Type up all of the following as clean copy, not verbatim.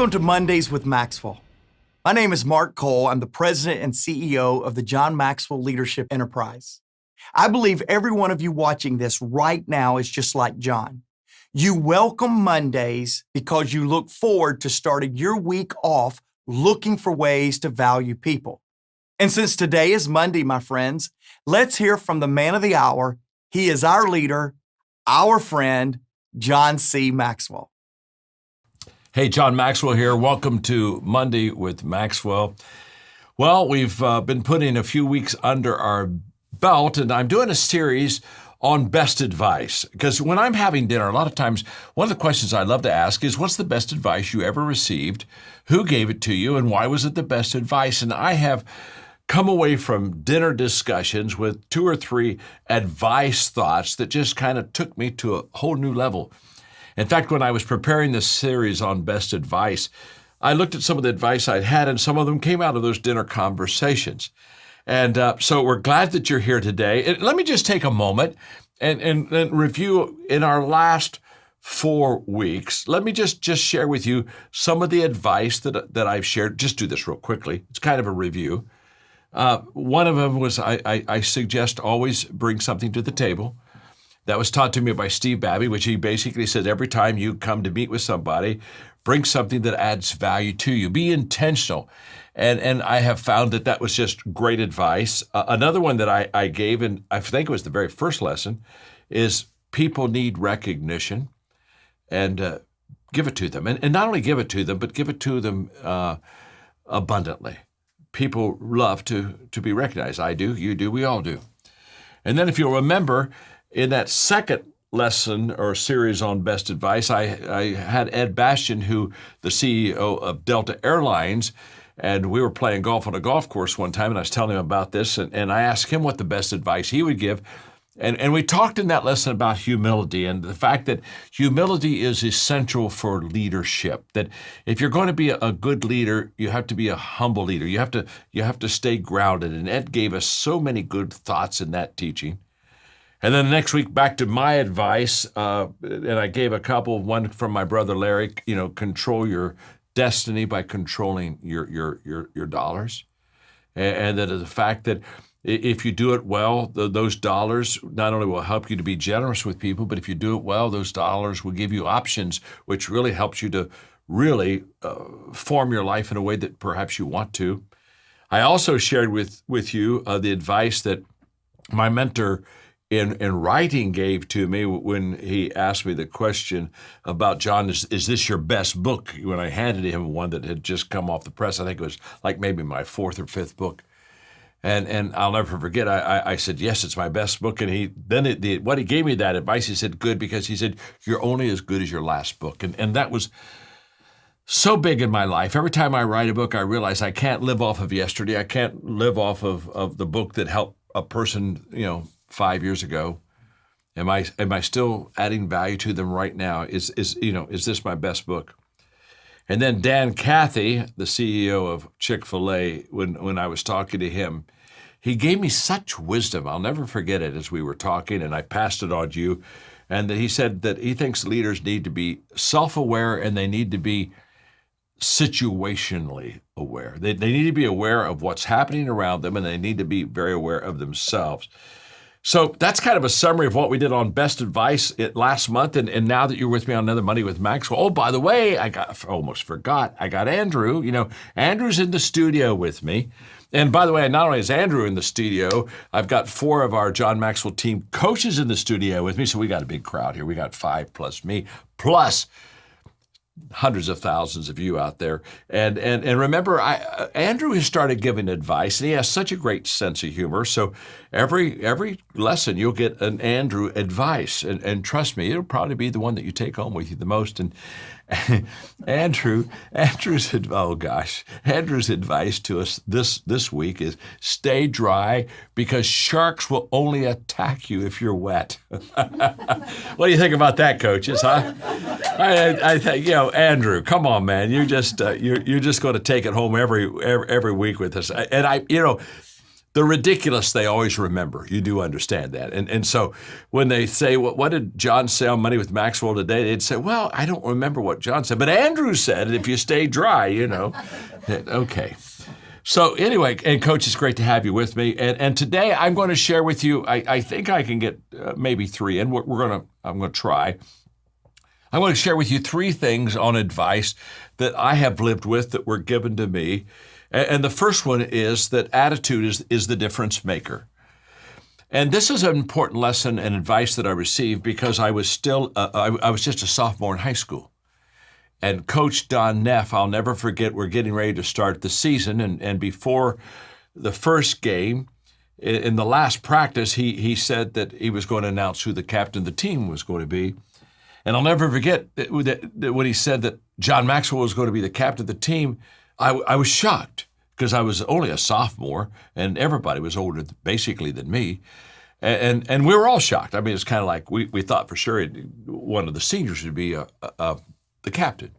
Welcome to Mondays with Maxwell. My name is Mark Cole. I'm the president and CEO of the John Maxwell Leadership Enterprise. I believe every one of you watching this right now is just like John. You welcome Mondays because you look forward to starting your week off looking for ways to value people. And since today is Monday, my friends, let's hear from the man of the hour. He is our leader, our friend, John C. Maxwell. Hey, John Maxwell here. Welcome to Monday with Maxwell. Well, we've been putting a few weeks under our belt, and I'm doing a series on best advice. Because when I'm having dinner, a lot of times, one of the questions I love to ask is, what's the best advice you ever received? Who gave it to you, and why was it the best advice? And I have come away from dinner discussions with 2 or 3 advice thoughts that just kind of took me to a whole new level. In fact, when I was preparing this series on best advice, I looked at some of the advice I'd had, and some of them came out of those dinner conversations. And so we're glad that you're here today. And let me just take a moment and review in our last 4 weeks. Let me just share with you some of the advice that I've shared. Just do this real quickly. It's kind of a review. One of them was I suggest always bring something to the table. That was taught to me by Steve Babby, which he basically said every time you come to meet with somebody, bring something that adds value to you. Be intentional. And I have found that was just great advice. Another one that I gave, and I think it was the very first lesson, is people need recognition, and give it to them. And not only give it to them, but give it to them abundantly. People love to be recognized. I do, you do, we all do. And then if you'll remember, in that second lesson or series on best advice, I had Ed Bastian, who the CEO of Delta Airlines, and we were playing golf on a golf course one time, and I was telling him about this, and I asked him what the best advice he would give. And we talked in that lesson about humility and the fact that humility is essential for leadership. That if you're going to be a good leader, you have to be a humble leader. You have to stay grounded. And Ed gave us so many good thoughts in that teaching. And then the next week, back to my advice, and I gave a couple. One from my brother Larry. Control your destiny by controlling your dollars, and that the fact that if you do it well, those dollars not only will help you to be generous with people, but if you do it well, those dollars will give you options, which really helps you to really form your life in a way that perhaps you want to. I also shared with you the advice that my mentor in writing gave to me when he asked me the question about, John, is this your best book? When I handed him one that had just come off the press, I think it was like maybe my 4th or 5th book. And I'll never forget, I said, yes, it's my best book. And he gave me that advice, he said, good, because he said, you're only as good as your last book. And that was so big in my life. Every time I write a book, I realize I can't live off of yesterday. I can't live off of the book that helped a person, 5 years ago. Am I still adding value to them right now? Is this my best book? And then Dan Cathy, the CEO of Chick-fil-A, when I was talking to him, he gave me such wisdom. I'll never forget it as we were talking, and I passed it on to you. And that he said that he thinks leaders need to be self-aware and they need to be situationally aware. They need to be aware of what's happening around them, and they need to be very aware of themselves. So that's kind of a summary of what we did on best advice last month. And now that you're with me on another Monday with Maxwell, oh, by the way, I almost forgot. I got Andrew. Andrew's in the studio with me. And by the way, not only is Andrew in the studio, I've got 4 of our John Maxwell team coaches in the studio with me. So we got a big crowd here. We got 5 plus me, plus hundreds of thousands of you out there. And remember, Andrew has started giving advice, and he has such a great sense of humor. So every lesson you'll get an Andrew advice. And trust me, it'll probably be the one that you take home with you the most. And Andrew's advice to us this week is stay dry, because sharks will only attack you if you're wet. What do you think about that, coaches? Huh? I think, Andrew, come on, man. You're just going to take it home every week with us. And the ridiculous they always remember. You do understand that. And so when they say, what did John say on Money with Maxwell today? They'd say, well, I don't remember what John said, but Andrew said, if you stay dry, Okay. So anyway, and Coach, it's great to have you with me. And today I'm going to share with you, I think I can get maybe three, and I'm going to try. I'm going to share with you three things on advice that I have lived with that were given to me. And the first one is that attitude is the difference maker. And this is an important lesson and advice that I received because I was I was just a sophomore in high school. And Coach Don Neff, I'll never forget, we're getting ready to start the season. And before the first game, in the last practice, he said that he was going to announce who the captain of the team was going to be. And I'll never forget that when he said that John Maxwell was going to be the captain of the team, I was shocked because I was only a sophomore and everybody was older basically than me. And we were all shocked. I mean, it's kind of like we thought for sure one of the seniors would be the captain.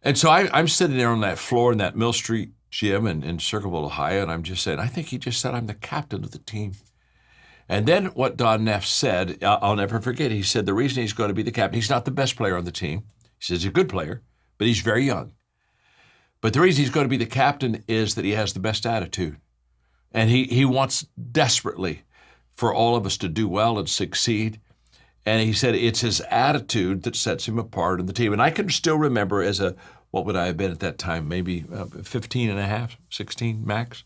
And so I'm sitting there on that floor in that Mill Street gym in Circleville, Ohio, and I'm just saying, I think he just said I'm the captain of the team. And then what Don Neff said, I'll never forget, he said the reason he's going to be the captain, he's not the best player on the team. He says he's a good player, but he's very young. But the reason he's going to be the captain is that he has the best attitude. And he wants desperately for all of us to do well and succeed. And he said it's his attitude that sets him apart in the team. And I can still remember what would I have been at that time, maybe 15 and a half, 16 max.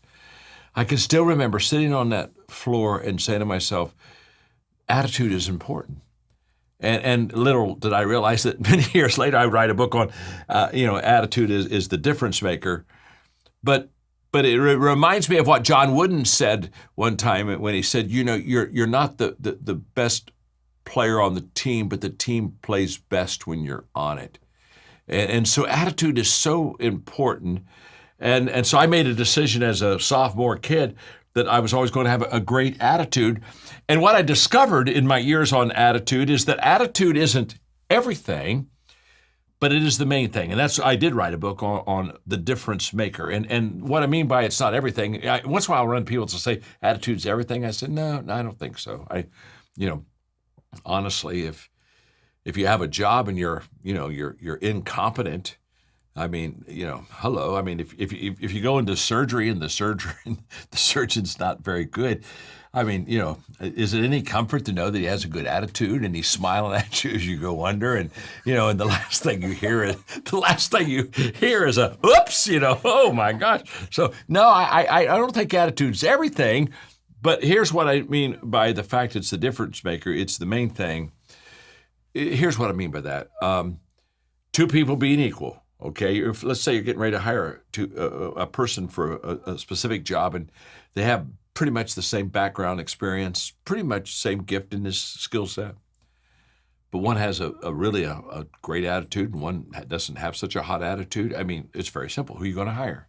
I can still remember sitting on that floor and saying to myself, attitude is important. And little did I realize that many years later I write a book on, attitude is the difference maker. But it reminds me of what John Wooden said one time when he said, you're not the best player on the team, but the team plays best when you're on it. And so attitude is so important. And so I made a decision as a sophomore kid that I was always going to have a great attitude. And what I discovered in my years on attitude is that attitude isn't everything, but it is the main thing. And I did write a book on the difference maker. And what I mean by it's not everything, once in a while I'll run people to say attitude's everything. I said, no, I don't think so. Honestly, if you have a job and you're incompetent, I mean, hello. I mean, if you go into surgery and the surgeon's not very good, I mean, is it any comfort to know that he has a good attitude and he's smiling at you as you go under, and and the last thing you hear is a oops, oh my gosh. So no, I don't think attitude's everything, but here's what I mean by the fact it's the difference maker. It's the main thing. Here's what I mean by that. Two people being equal. Okay, let's say you're getting ready to hire a person for a specific job, and they have pretty much the same background, experience, pretty much same gift in this skill set. But one has a really great attitude, and one doesn't have such a hot attitude. I mean, it's very simple. Who are you going to hire?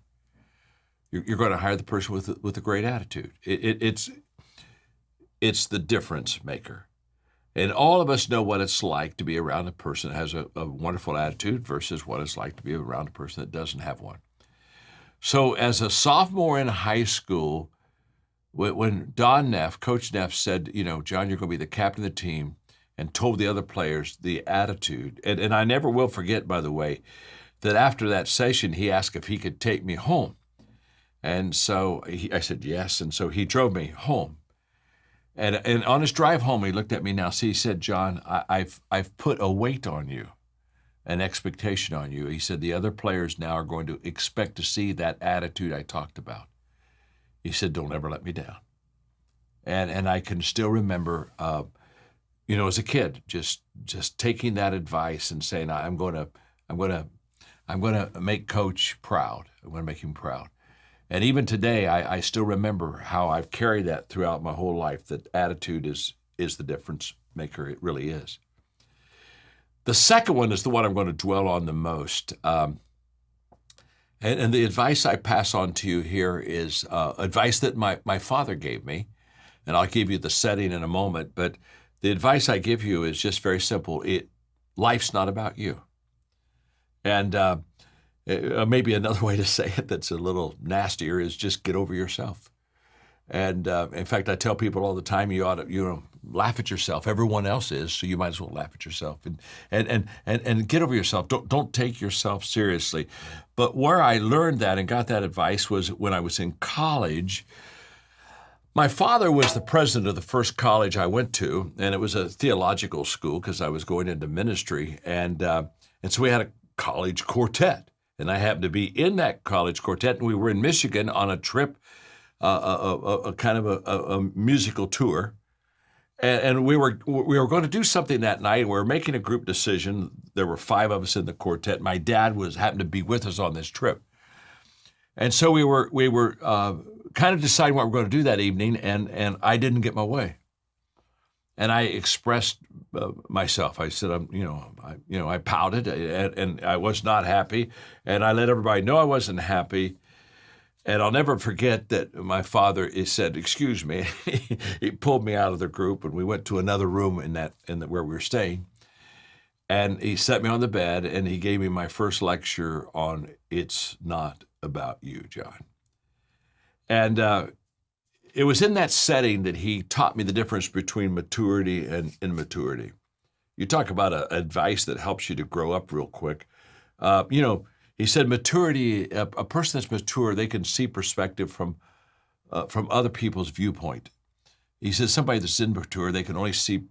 You're going to hire the person with a great attitude. It's the difference maker. And all of us know what it's like to be around a person that has a wonderful attitude versus what it's like to be around a person that doesn't have one. So as a sophomore in high school, when Don Neff, Coach Neff said, John, you're going to be the captain of the team, and told the other players the attitude. And I never will forget, by the way, that after that session, he asked if he could take me home. And so I said yes, and so he drove me home. And on his drive home, he looked at me now. See, he said, John, I've put a weight on you, an expectation on you. He said, the other players now are going to expect to see that attitude I talked about. He said, don't ever let me down. And I can still remember, as a kid, just taking that advice and saying, I'm going to make Coach proud. I'm going to make him proud. And even today, I still remember how I've carried that throughout my whole life, that attitude is the difference maker. It really is. The second one is the one I'm going to dwell on the most. And the advice I pass on to you here is advice that my father gave me. And I'll give you the setting in a moment. But the advice I give you is just very simple. Life's not about you. And maybe another way to say it that's a little nastier is just get over yourself. And in fact, I tell people all the time, you ought to, laugh at yourself. Everyone else is, so you might as well laugh at yourself and get over yourself. Don't take yourself seriously. But where I learned that and got that advice was when I was in college. My father was the president of the first college I went to, and it was a theological school because I was going into ministry, and so we had a college quartet, and I happened to be in that college quartet, and we were in Michigan on a trip, a kind of a musical tour, and we were going to do something that night. We were making a group decision. There were 5 of us in the quartet. My dad happened to be with us on this trip, and so we were kind of deciding what we're going to do that evening, and I didn't get my way, and I expressed myself. I said, I pouted, and I was not happy, and I let everybody know I wasn't happy. And I'll never forget that my father said, "Excuse me." He pulled me out of the group, and we went to another room where we were staying. And he set me on the bed, and he gave me my first lecture on "It's Not About You, John." And it was in that setting that he taught me the difference between maturity and immaturity. You talk about advice that helps you to grow up real quick. He said maturity, a person that's mature, they can see perspective from other people's viewpoint. He says somebody that's immature, they can only see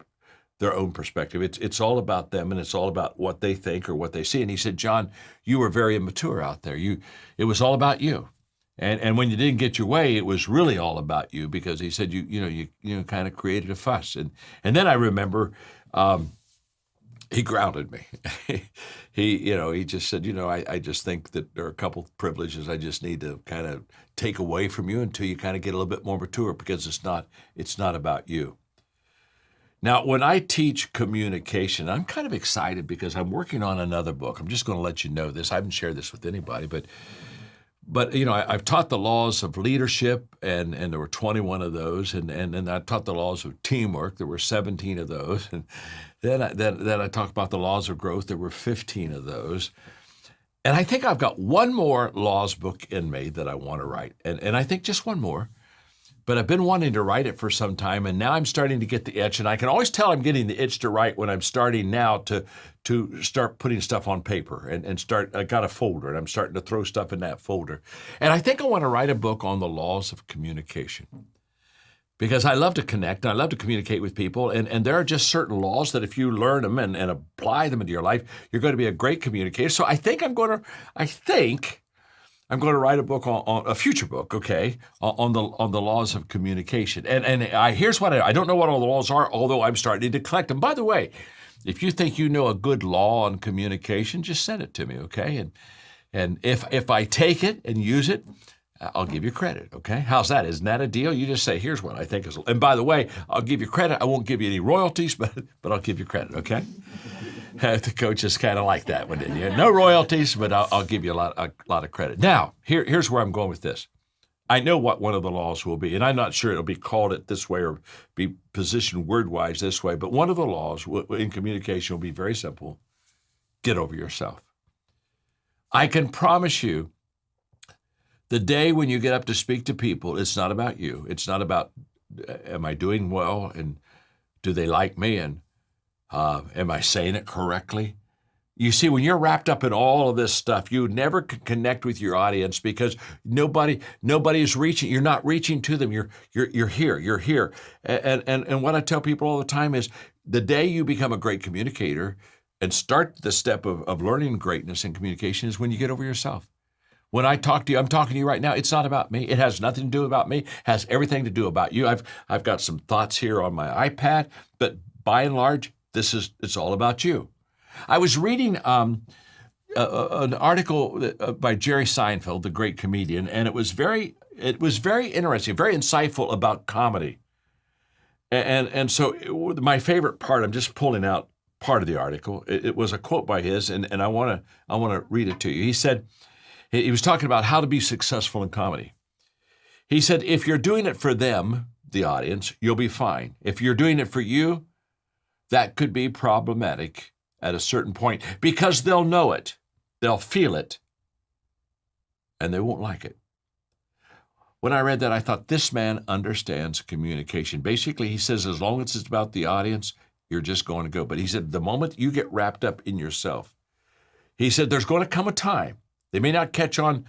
their own perspective. It's all about them, and it's all about what they think or what they see. And he said, "John, you were very immature out there. It was all about you. And when you didn't get your way, it was really all about you," because he said you kind of created a fuss. And then I remember he grounded me. He just said, I just think that there are a couple of privileges I just need to kind of take away from you until you kind of get a little bit more mature, because it's not about you. Now, when I teach communication, I'm kind of excited because I'm working on another book. I'm just going to let you know this. I haven't shared this with anybody, but I've taught the laws of leadership, and there were 21 of those, and I taught the laws of teamwork. There were 17 of those, and then I talked about the laws of growth. There were 15 of those, and I think I've got one more laws book in me that I want to write, and I think just one more. But I've been wanting to write it for some time, and now I'm starting to get the itch, and I can always tell I'm getting the itch to write when I'm starting now to start putting stuff on paper and start. I got a folder, and I'm starting to throw stuff in that folder. And I think I want to write a book on the laws of communication, because I love to connect, and I love to communicate with people, and there are just certain laws that if you learn them and apply them into your life, you're going to be a great communicator. So I think I'm going to write a book on a future book, okay, on the laws of communication. And here's what I don't know what all the laws are, although I'm starting to collect them. By the way, if you think you know a good law on communication, just send it to me, okay? And if I take it and use it, I'll give you credit, okay? How's that? Isn't that a deal? You just say, here's what I think is. And by the way, I'll give you credit. I won't give you any royalties, but I'll give you credit, okay? The coaches kind of like that one, didn't you? No royalties, but I'll give you a lot of credit. Now, here's where I'm going with this. I know what one of the laws will be, and I'm not sure it'll be called it this way or be positioned word-wise this way, but one of the laws in communication will be very simple. Get over yourself. I can promise you, the day when you get up to speak to people, it's not about you. It's not about, am I doing well, and do they like me, and am I saying it correctly? You see, when you're wrapped up in all of this stuff, you never can connect with your audience because nobody is reaching. You're not reaching to them. You're here. You're here. And what I tell people all the time is, the day you become a great communicator and start the step of learning greatness in communication is when you get over yourself. When I talk to you, I'm talking to you right now. It's not about me. It has nothing to do about me. It has everything to do about you. I've got some thoughts here on my iPad, but by and large, it's all about you. I was reading an article by Jerry Seinfeld, the great comedian, and it was very interesting, very insightful about comedy. And so my favorite part, I'm just pulling out part of the article. It was a quote by his, and I want to read it to you. He said, he was talking about how to be successful in comedy. He said, if you're doing it for them, the audience, you'll be fine. If you're doing it for you, that could be problematic at a certain point because they'll know it, they'll feel it, and they won't like it. When I read that, I thought, this man understands communication. Basically, he says, as long as it's about the audience, you're just going to go. But he said, the moment you get wrapped up in yourself, he said, there's going to come a time. They may not catch on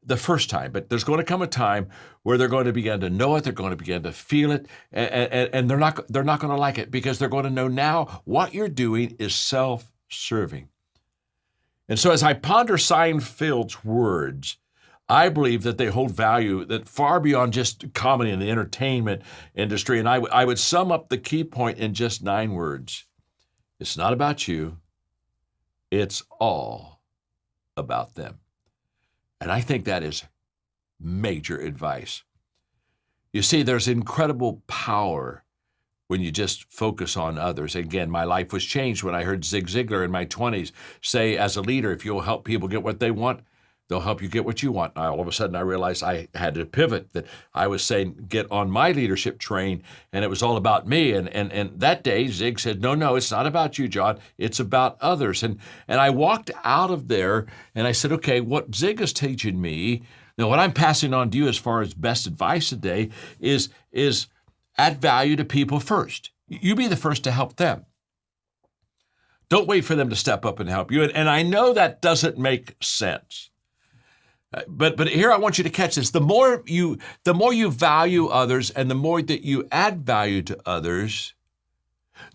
the first time, but there's going to come a time where they're going to begin to know it. They're going to begin to feel it, and they're not going to like it, because they're going to know now what you're doing is self-serving. And so as I ponder Seinfeld's words, I believe that they hold value that far beyond just comedy in the entertainment industry. And I would sum up the key point in just 9 words. It's not about you. It's all about them. And I think that is major advice. You see, there's incredible power when you just focus on others. Again, my life was changed when I heard Zig Ziglar in my 20s say, as a leader, if you'll help people get what they want, they'll help you get what you want. All of a sudden, I realized I had to pivot, that I was saying, get on my leadership train, and it was all about me. And that day, Zig said, no, it's not about you, John. It's about others. And I walked out of there, and I said, okay, what Zig is teaching me, now what I'm passing on to you as far as best advice today is add value to people first. You be the first to help them. Don't wait for them to step up and help you. And I know that doesn't make sense. But here I want you to catch this. The more you value others, and the more that you add value to others,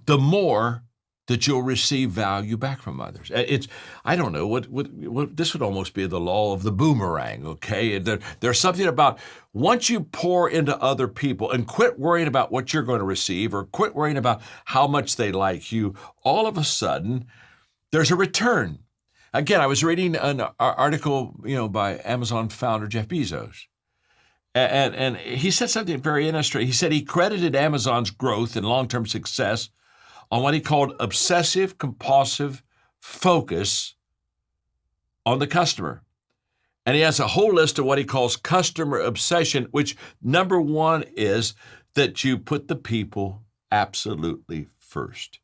the more that you'll receive value back from others. I don't know what this would almost be the law of the boomerang. Okay, there's something about once you pour into other people and quit worrying about what you're going to receive, or quit worrying about how much they like you, all of a sudden there's a return. Again, I was reading an article, by Amazon founder Jeff Bezos, and he said something very interesting. He said he credited Amazon's growth and long-term success on what he called obsessive compulsive focus on the customer. And he has a whole list of what he calls customer obsession, which number 1 is that you put the people absolutely first.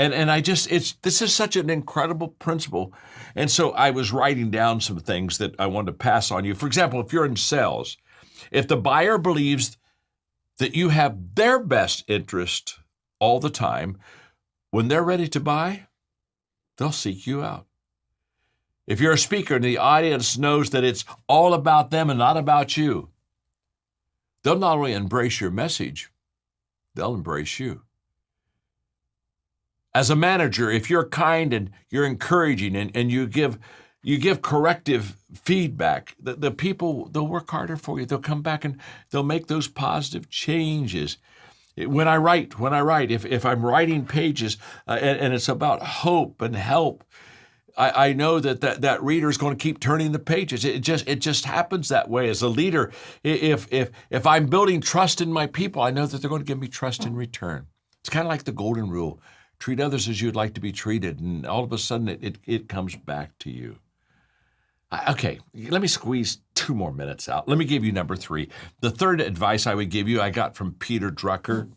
And this is such an incredible principle. And so I was writing down some things that I wanted to pass on you. For example, if you're in sales, if the buyer believes that you have their best interest all the time, when they're ready to buy, they'll seek you out. If you're a speaker and the audience knows that it's all about them and not about you, they'll not only embrace your message, they'll embrace you. As a manager, if you're kind and you're encouraging and you give corrective feedback, the people, they'll work harder for you. They'll come back and they'll make those positive changes. When I write, if I'm writing pages and it's about hope and help, I know that reader is going to keep turning the pages. It just happens that way. As a leader, if I'm building trust in my people, I know that they're going to give me trust in return. It's kind of like the golden rule. Treat others as you'd like to be treated, and all of a sudden it comes back to you. Okay, let me squeeze 2 more minutes out. Let me give you number 3. The third advice I would give you, I got from Peter Drucker.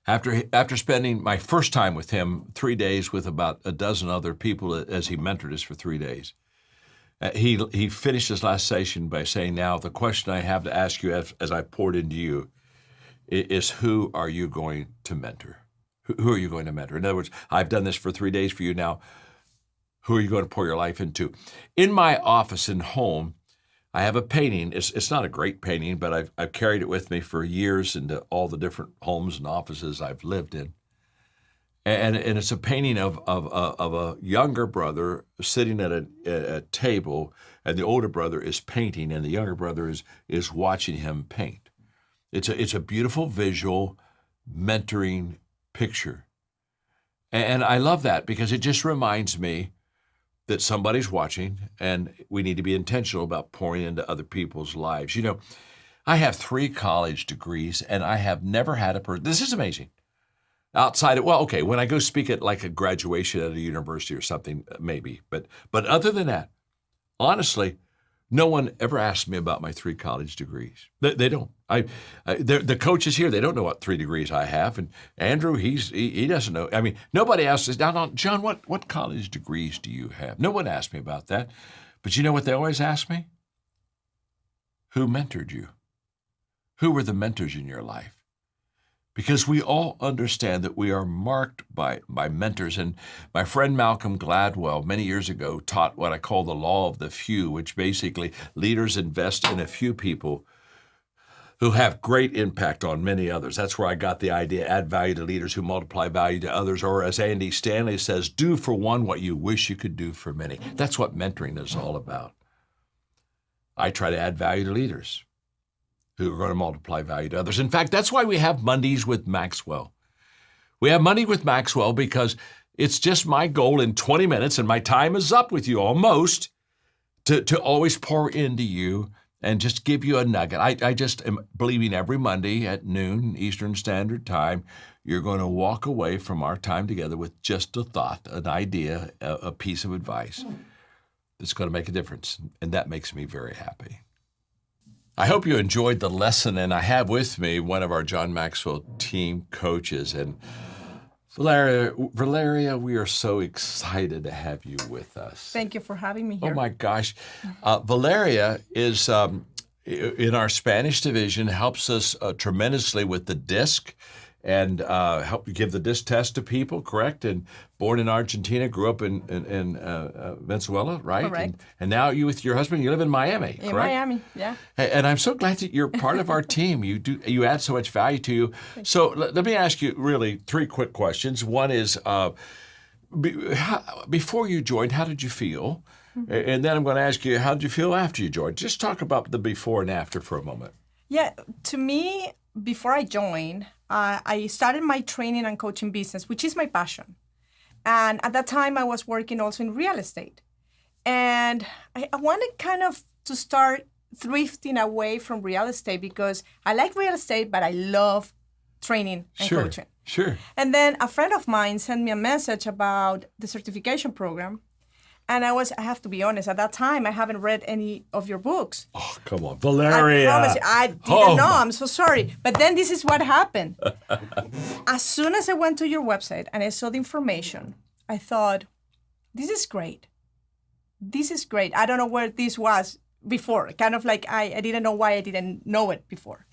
After spending my first time with him, 3 days with about a dozen other people as he mentored us for 3 days, he finished his last session by saying, now the question I have to ask you as I poured into you is, who are you going to mentor? Who are you going to mentor? In other words, I've done this for 3 days for you now. Who are you going to pour your life into? In my office and home, I have a painting. It's not a great painting, but I've carried it with me for years into all the different homes and offices I've lived in. And it's a painting of a younger brother sitting at a table, and the older brother is painting, and the younger brother is watching him paint. It's a beautiful visual mentoring picture. And I love that because it just reminds me that somebody's watching, and we need to be intentional about pouring into other people's lives. I have 3 college degrees, and I have never had a person, this is amazing, outside of, when I go speak at like a graduation at a university or something, maybe. But other than that, honestly, no one ever asked me about my 3 college degrees. They don't. The coaches here, they don't know what 3 degrees I have. And Andrew, he doesn't know. I mean, nobody asks us, now, John, what college degrees do you have? No one asked me about that. But you know what they always ask me? who mentored you? Who were the mentors in your life? Because we all understand that we are marked by mentors. And my friend Malcolm Gladwell many years ago taught what I call the law of the few, which basically leaders invest in a few people who have great impact on many others. That's where I got the idea, add value to leaders who multiply value to others. Or as Andy Stanley says, do for one what you wish you could do for many. That's what mentoring is all about. I try to add value to leaders who are going to multiply value to others. In fact, that's why we have Mondays with Maxwell. We have Monday with Maxwell because it's just my goal in 20 minutes, and my time is up with you almost, to always pour into you and just give you a nugget. I just am believing every Monday at noon Eastern Standard Time, you're going to walk away from our time together with just a thought, an idea, a piece of advice that's going to make a difference. And that makes me very happy. I hope you enjoyed the lesson, and I have with me one of our John Maxwell team coaches. And Valeria, we are so excited to have you with us. Thank you for having me here. Oh my gosh. Valeria is in our Spanish division, helps us tremendously with the DISC and help give the DISC test to people, correct? And born in Argentina, grew up in Venezuela, right? Correct. And now you with your husband, you live in Miami, correct? In Miami, yeah. And I'm so glad that you're part of our team. You add so much value to you. So let me ask you really 3 quick questions. One is, before you joined, how did you feel? Mm-hmm. And then I'm going to ask you, how did you feel after you joined? Just talk about the before and after for a moment. Yeah, to me, before I joined, I started my training and coaching business, which is my passion. And at that time, I was working also in real estate. And I wanted kind of to start drifting away from real estate because I like real estate, but I love training and coaching. Sure. And then a friend of mine sent me a message about the certification program. And I have to be honest, at that time, I haven't read any of your books. Oh, come on. Valeria. I promise you, I didn't know. I'm so sorry. But then this is what happened. As soon as I went to your website and I saw the information, I thought, this is great. This is great. I don't know where this was before. Kind of like I didn't know why I didn't know it before.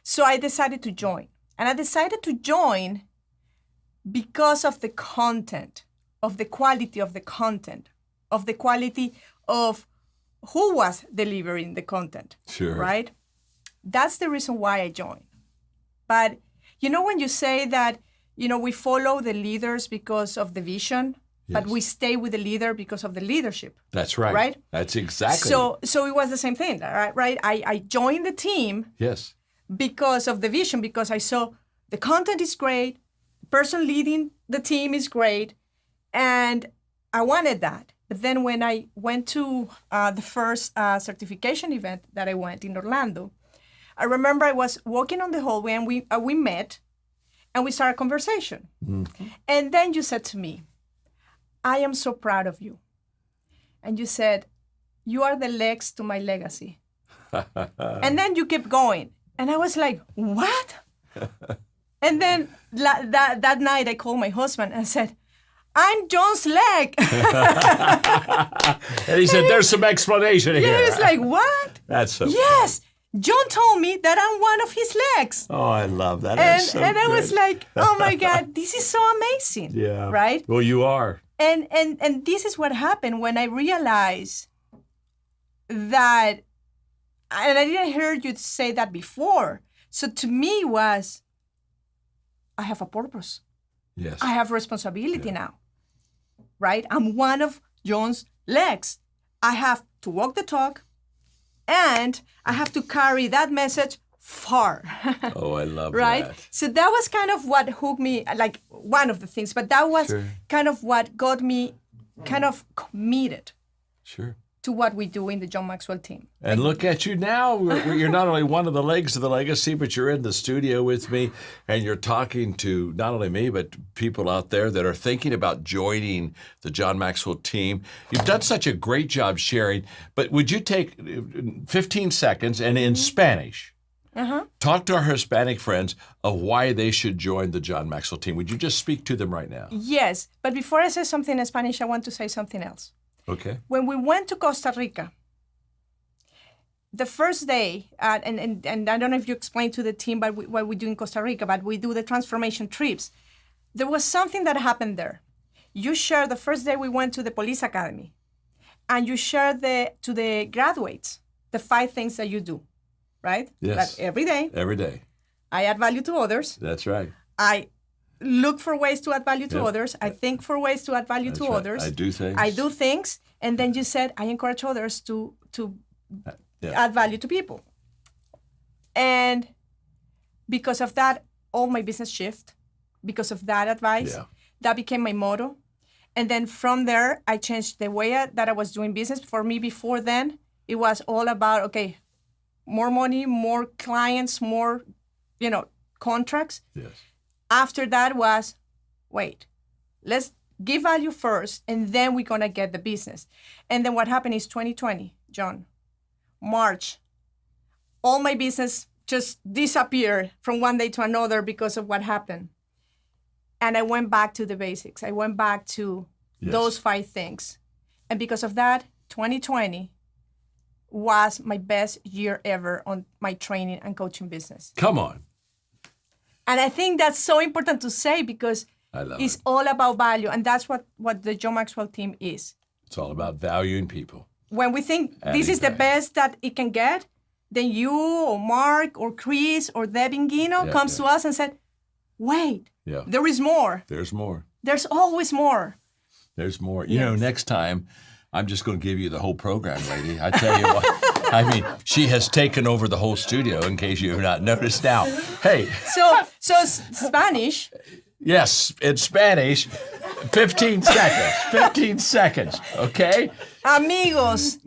So I decided to join. And I decided to join because of the content, of the quality of the content, of the quality of who was delivering the content, right? That's the reason why I joined. But, when you say that, we follow the leaders because of the vision, but we stay with the leader because of the leadership. That's right. Right? That's exactly. So it was the same thing, right? I joined the team because of the vision, because I saw the content is great, the person leading the team is great, and I wanted that. But then when I went to the first certification event that I went in Orlando, I remember I was walking on the hallway and we met and we started a conversation. Mm-hmm. And then you said to me, I am so proud of you. And you said, you are the legs to my legacy. And then you kept going. And I was like, what? And then that night I called my husband and I said, I'm John's leg. And he said, there's some explanation here. Yeah, he was like, what? That's so Yes. John told me that I'm one of his legs. Oh, I love that. And I was like, oh my God, this is so amazing. Yeah. Right? Well, you are. And this is what happened when I realized that, and I didn't hear you say that before. So to me was, I have a purpose. Yes. I have responsibility now. Right? I'm one of John's legs. I have to walk the talk, and I have to carry that message far. Oh, I love right? that. So that was kind of what hooked me, like one of the things, but that was kind of what got me kind of committed to what we do in the John Maxwell team. And look at you now. You're not only one of the legs of the legacy, but you're in the studio with me, and you're talking to not only me, but people out there that are thinking about joining the John Maxwell team. You've done such a great job sharing, but would you take 15 seconds and in Spanish, talk to our Hispanic friends of why they should join the John Maxwell team? Would you just speak to them right now? Yes, but before I say something in Spanish, I want to say something else. Okay. When we went to Costa Rica, the first day, and I don't know if you explained to the team what we do in Costa Rica, but we do the transformation trips. There was something that happened there. You shared the first day we went to the police academy, and you shared to the graduates the 5 things that you do, right? Yes. That every day. Every day. I add value to others. That's right. I look for ways to add value to others. I think for ways to add value to others. I do things. I do things. And then you said, I encourage others to add value to people. And because of that, all my business shift. Because of that advice, that became my motto. And then from there, I changed the way that I was doing business. For me, before then, it was all about, okay, more money, more clients, more, contracts. Yes. After that was, wait, let's give value first, and then we're going to get the business. And then what happened is 2020, John, March, all my business just disappeared from one day to another because of what happened. And I went back to the basics. I went back to those 5 things. And because of that, 2020 was my best year ever on my training and coaching business. Come on. And I think that's so important to say because it's all about value. And that's what the John Maxwell team is. It's all about valuing people. When we think this is the best that it can get, then you or Mark or Chris or Deb Inguino comes to us and said, wait, there is more. There's more. There's always more. There's more. You know, next time, I'm just going to give you the whole program, lady. I tell you what. I mean, she has taken over the whole studio, in case you have not noticed now. Hey. So Spanish. Yes, in Spanish. 15 seconds. 15 seconds. Okay? Amigos,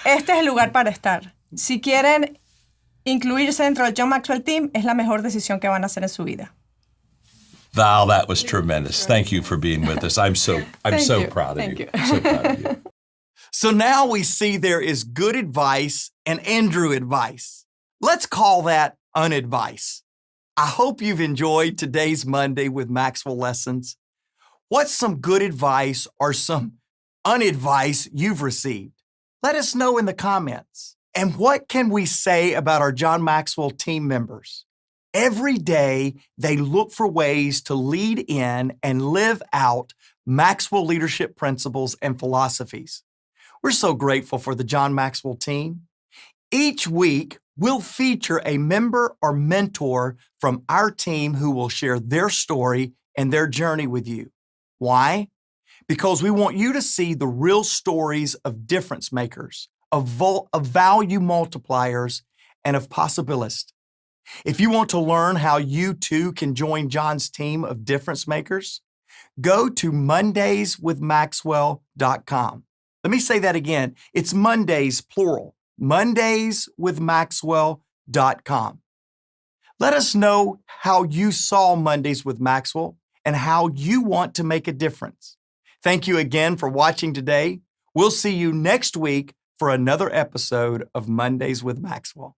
este es el lugar para estar. Si quieren incluirse dentro del John Maxwell Team, es la mejor decisión que van a hacer en su vida. Val, that was tremendous. Thank you for being with us. I'm so proud of you. So proud of you. So now we see there is good advice and Andrew advice. Let's call that unadvice. I hope you've enjoyed today's Monday with Maxwell Lessons. What's some good advice or some unadvice you've received? Let us know in the comments. And what can we say about our John Maxwell team members? Every day, they look for ways to lead in and live out Maxwell leadership principles and philosophies. We're so grateful for the John Maxwell team. Each week, we'll feature a member or mentor from our team who will share their story and their journey with you. Why? Because we want you to see the real stories of difference makers, of value multipliers, and of possibilists. If you want to learn how you too can join John's team of difference makers, go to mondayswithmaxwell.com. Let me say that again. It's Mondays, plural, mondayswithmaxwell.com. Let us know how you saw Mondays with Maxwell and how you want to make a difference. Thank you again for watching today. We'll see you next week for another episode of Mondays with Maxwell.